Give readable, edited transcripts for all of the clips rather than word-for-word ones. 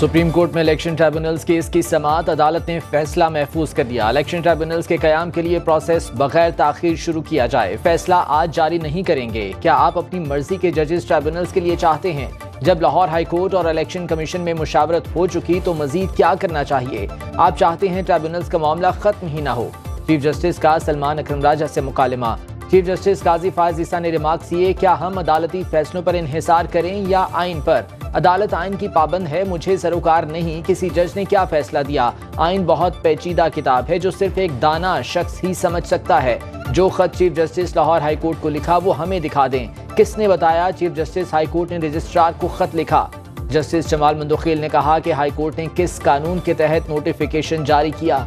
Supreme court में election tribunals case की समाअत, अदालत ने फैसला महफूज कर दिया। इलेक्शन ट्राइब्यूनल्स के कयाम के लिए प्रोसेस बगैर ताखीर शुरू किया जाए। फैसला आज जारी नहीं करेंगे। क्या आप अपनी मर्जी के जजेस ट्राइब्यूनल्स के लिए चाहते हैं? जब लाहौर हाई कोर्ट और इलेक्शन कमीशन में मुशावरत हो चुकी तो मजीद क्या करना चाहिए? आप चाहते हैं ट्राइब्यूनल्स का मामला खत्म ही ना हो। चीफ जस्टिस का सलमान अकरम राजा से मुकालमा। चीफ जस्टिस काजी फायज ईसा ने रिमार्क किए, क्या हम अदालती फैसलों पर इन्हिसार करें या आइन पर? अदालत आइन की पाबंद है, मुझे सरोकार नहीं किसी जज ने क्या फैसला दिया। आइन बहुत पेचीदा किताब है जो सिर्फ एक दाना शख्स ही समझ सकता है। जो खत chief justice Lahore high court को लिखा वो हमें दिखा दें। किसने बताया चीफ जस्टिस हाई कोर्ट ने रजिस्ट्रार को खत लिखा? जस्टिस जमाल मंदोखिल ने कहा कि हाई कोर्ट ने किस कानून के तहत नोटिफिकेशन जारी किया।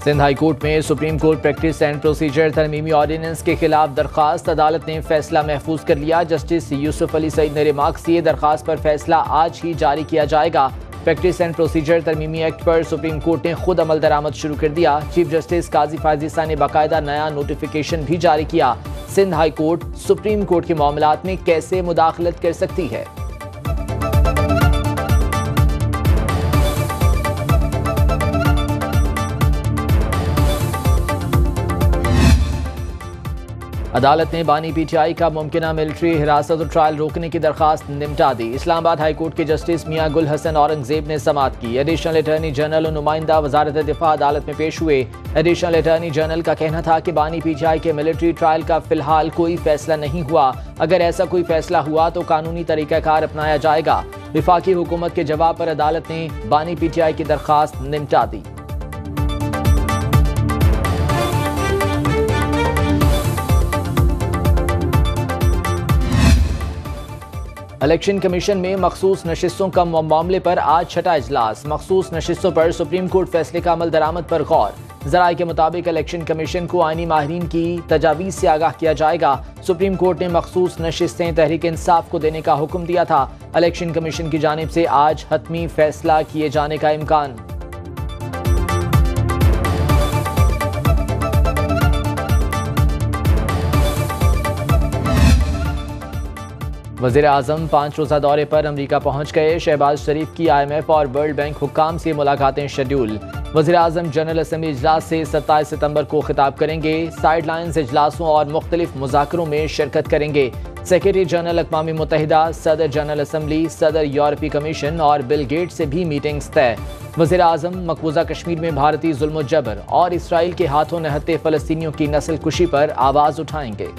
सिंध हाई कोर्ट में supreme court practice and procedure तरमीमी ऑर्डिनेंस के खिलाफ दरखास्त, अदालत ने फैसला महफूज कर लिया। जस्टिस यूसुफ अली सईद ने रिमार्क्स किए, दरखास्त पर फैसला आज ही जारी किया जाएगा। प्रैक्टिस एंड प्रोसीजर तरमीमी एक्ट पर सुप्रीम कोर्ट ने खुद अमल दरामद शुरू कर दिया। चीफ जस्टिस काजी फायज ईसा ने बाकायदा नया नोटिफिकेशन भी जारी किया। Sindh high court supreme court के मामलात में कैसे मुदाखलत कर सकती है? अदालत ने बानी पीटीआई का मुमकिना मिलिट्री हिरासत और ट्रायल रोकने की दरखास्त निपटा दी। इस्लामाबाद हाई कोर्ट के जस्टिस मियां गुल हसन औरंगजेब ने समाअत की। एडिशनल अटॉर्नी जनरल और नुमाइंदा वजारत दिफा अदालत में पेश हुए। एडिशनल अटॉर्नी जनरल का कहना था कि बानी पीटीआई के मिलिट्री ट्रायल का फिलहाल कोई फैसला नहीं हुआ। अगर ऐसा कोई फैसला हुआ तो कानूनी तरीकाकार अपनाया जाएगा। विफाकी हुकूमत के जवाब पर अदालत ने बानी पीटीआई की दरखास्त निपटा दी। इलेक्शन कमीशन में मखसूस नशिस्तों का मामले पर आज छठा इजलास। मखसूस नशिस्तों पर सुप्रीम कोर्ट फैसले का अमल दरामद पर गौर। ज़राए के मुताबिक इलेक्शन कमीशन को आईनी माहिरीन की तजावीज़ से आगाह किया जाएगा। सुप्रीम कोर्ट ने मखसूस नशिस्तें तहरीक इंसाफ को देने का हुक्म दिया था। इलेक्शन कमीशन की जानिब से आज हतमी फैसला किए जाने का इम्कान। वज़ीर आज़म 5 रोज़ा दौरे पर अमरीका पहुँच गए। शहबाज शरीफ की IMF और वर्ल्ड बैंक हुक्काम से मुलाकातें शेड्यूल। वज़ीर आज़म जनरल असम्बली इजलास से 27 सितंबर को खिताब करेंगे। साइड लाइन्स इजलासों और मुख्तलिफ मुज़ाकरों में शिरकत करेंगे। सेक्रेटरी जनरल अक़वाम मुत्तहिदा, सदर जनरल असम्बली, सदर यूरोपीय कमीशन और बिल गेट्स से भी मीटिंग्स तय। वज़ीर आज़म मकबूजा कश्मीर में भारतीय जुल्म जबर और इसराइल के हाथों निहत्ते फ़लस्तीनियों की नस्ल कुशी पर आवाज़ उठाएंगे।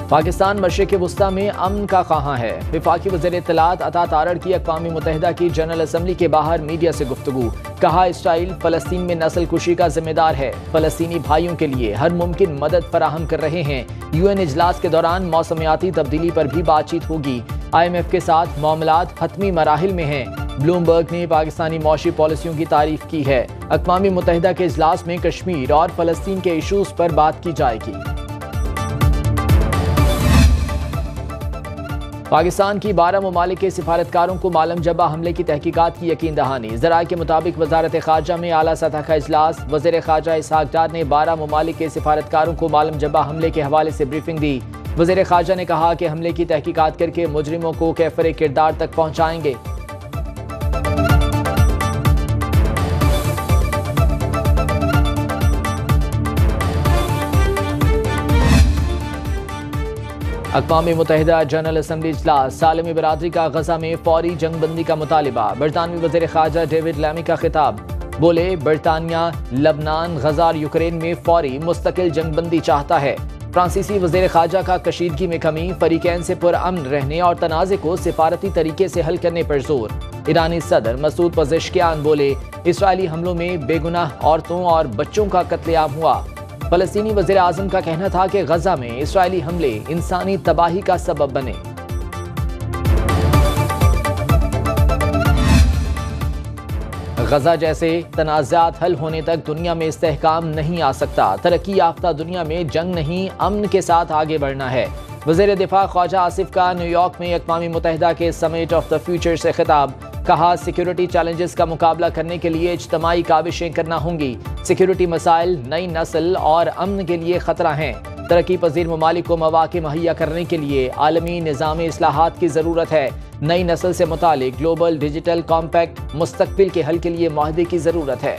पाकिस्तान मशरिक़ वुस्ता में अमन का कहाँ है? वफाकी वज़ीर इत्तलात अता तारड़ की अक़वाम मुत्तहिदा की जनरल असम्बली के बाहर मीडिया से गुफ्तगू। कहा, इसराइल फ़लस्तीन में नस्ल कुशी का जिम्मेदार है। फ़लस्तीनी भाइयों के लिए हर मुमकिन मदद फराहम कर रहे हैं। UN इजलास के दौरान मौसमियाती तब्दीली पर भी बातचीत होगी। IMF के साथ मामलात हतमी मराहिल में हैं। ब्लूमबर्ग ने पाकिस्तानी मौशी पॉलिसियों की तारीफ की है। अक़वाम मुत्तहिदा के इजलास में कश्मीर और फ़लस्तीन के इशूज़ पर बात की जाएगी। पाकिस्तान की 12 ममालिक के सिफारतकारों को मालम जब्बा हमले की तहकीकात की यकीन दहानी। ज़राए के मुताबिक वजारत ख़ारजा में आला सतह का इजलास। वज़ीर ख़ारजा इसहाक डार ने 12 ममालिक के सिफारतकारों को मालम जब्बा हमले के हवाले से ब्रीफिंग दी। वज़ीर ख़ारजा ने कहा कि हमले की तहकीकात करके मुजरिमों को कैफरे किरदार तक पहुँचाएंगे। अक़वाम मुत्तहिदा जनरल असम्बली इजलास। सालमी बरादरी का गजा में फौरी जंगबंदी का मुतालिबा। बरतानवी वज़ीर ख़ारजा डेविड लैमी का खिताब। बोले, बरतानिया लबनान, गजा और यूक्रेन में फौरी मुस्तकिल जंगबंदी चाहता है। फ्रांसीसी वज़ीर ख़ारजा का कशीदगी में कमी, फरीकैन से पुरअमन रहने और तनाज़े को सिफारती तरीके से हल करने पर जोर। ईरानी सदर मसूद पज़ेश्कियान बोले, इसराइली हमलों में बेगुनाह औरतों और बच्चों का कत्लेआम हुआ। फ़लस्तीनी वज़ीर आज़म का कहना था कि गजा में इसराइली हमले इंसानी तबाही का सबब बने। गजा जैसे तनाज़ात हल होने तक दुनिया में इस्तेहकाम नहीं आ सकता। तरक्की याफ्ता दुनिया में जंग नहीं, अमन के साथ आगे बढ़ना है। وزیر دفاع خواجہ آصف کا نیو یارک میں اقوام متحدہ کے سمٹ آف دا فیوچر سے خطاب، کہا سیکیورٹی چیلنجز کا مقابلہ کرنے کے لیے اجتماعی کاوشیں کرنا ہوں گی، سیکیورٹی مسائل نئی نسل اور امن کے لیے خطرہ ہیں، ترقی پذیر ممالک کو مواقع مہیا کرنے کے لیے عالمی نظام اصلاحات کی ضرورت ہے، نئی نسل سے متعلق گلوبل ڈیجیٹل کمپیکٹ مستقبل کے حل کے لیے معاہدے کی ضرورت ہے۔